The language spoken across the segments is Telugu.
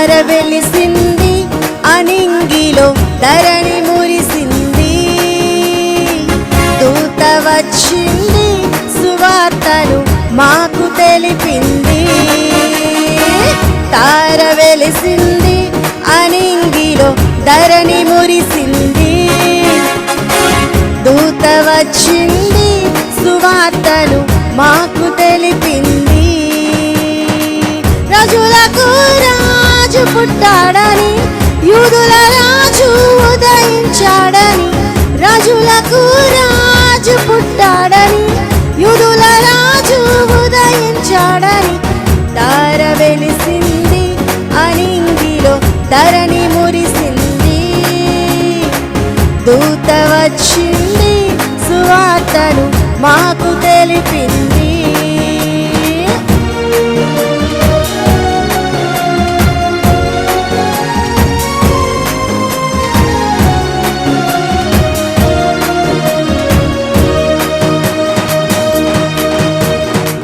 తార వెలిసింది అనింగిలో ధరణి మురిసింది. దూత వచ్చింది సువార్తను మాకు తెలిపింది. తార వెలిసింది అనింగిలో ధరణి మురిసింది. దూత వచ్చింది సువార్తను మాకు తెలిపింది. రాజులకు రాజు పుట్టాడని, యూదుల రాజు ఉదయించాడని. రాజులకు రాజు పుట్టాడని, యూదుల రాజు ఉదయించాడని. తార వెలిసింది అనింగిలో ధరణి మురిసింది. దూత వచ్చింది సువార్తను మాకు తెలిపింది.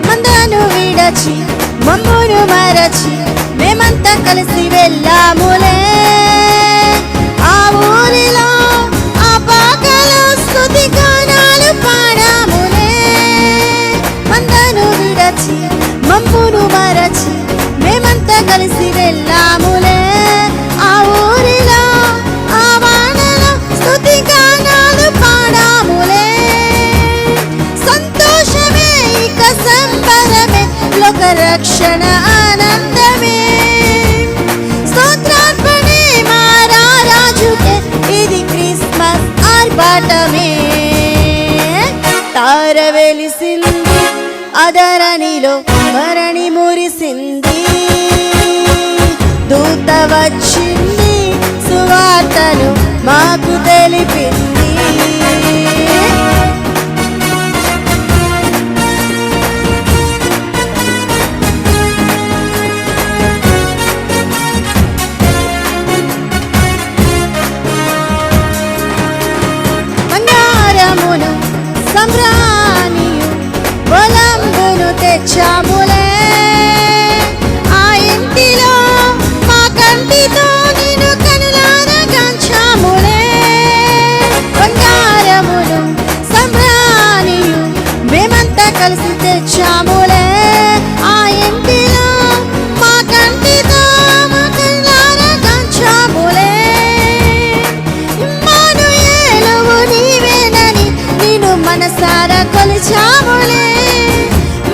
మందను విడచి మమ్మును మరచి మేమంతా కలిసి వెళ్ళాములే. ఆ ఊరిలో ఆ పాకలో స్తుతి గానాలు పాడాములే. మందను విడచి మమ్మును మరచి మేమంతా కలిసి వెళ్ళాములే. ఆ ఊరిలో ఆ వానలో స్తుతి గానాలు పాడాములే. సంతోషమే ఇక సంబరమే, లోక రక్షణ ఆనందమే. స్తోత్రార్పణే మా రాజుకే, ఇది క్రిస్మస్ ఆర్భాటమే. తార వెలిసింది అధరణిలో ధరణి మురిసింది. దూత వచ్చింది సువార్తను మాకు తెలిపింది. బంగారమును సంబ్రాణియు బలంబును తెచ్చాములే. ఆ ఇంటిలో మా కంటితో నిన్ను కనులారా గాంచాములే. బంగారమును సంబ్రాణియు మేమంతా కలిసి తెచ్చాములే. ఆ ఇంటిలో మా కంటితో మా కనులారా గాంచాములే. ఇమ్మానుయేలువు నీవేనని నిన్ను మనసారా కొలిచాములే.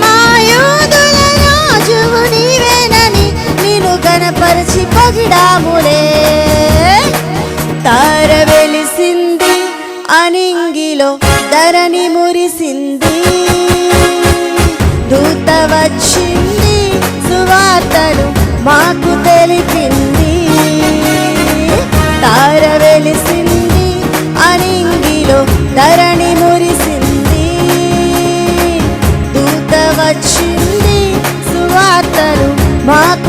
మా యూదుల రాజువు నీవేనని నిన్ను గణపరిచి పొగిడాములే. తార వెలిసింది అనింగిలో ధరణి మురిసింది. దూత వచ్చింది సువార్తను మాకు తెలిపింది. తార వెలిసింది అనింగిలో ధరణి మురిసింది. దూత వచ్చింది సువార్తను మాకు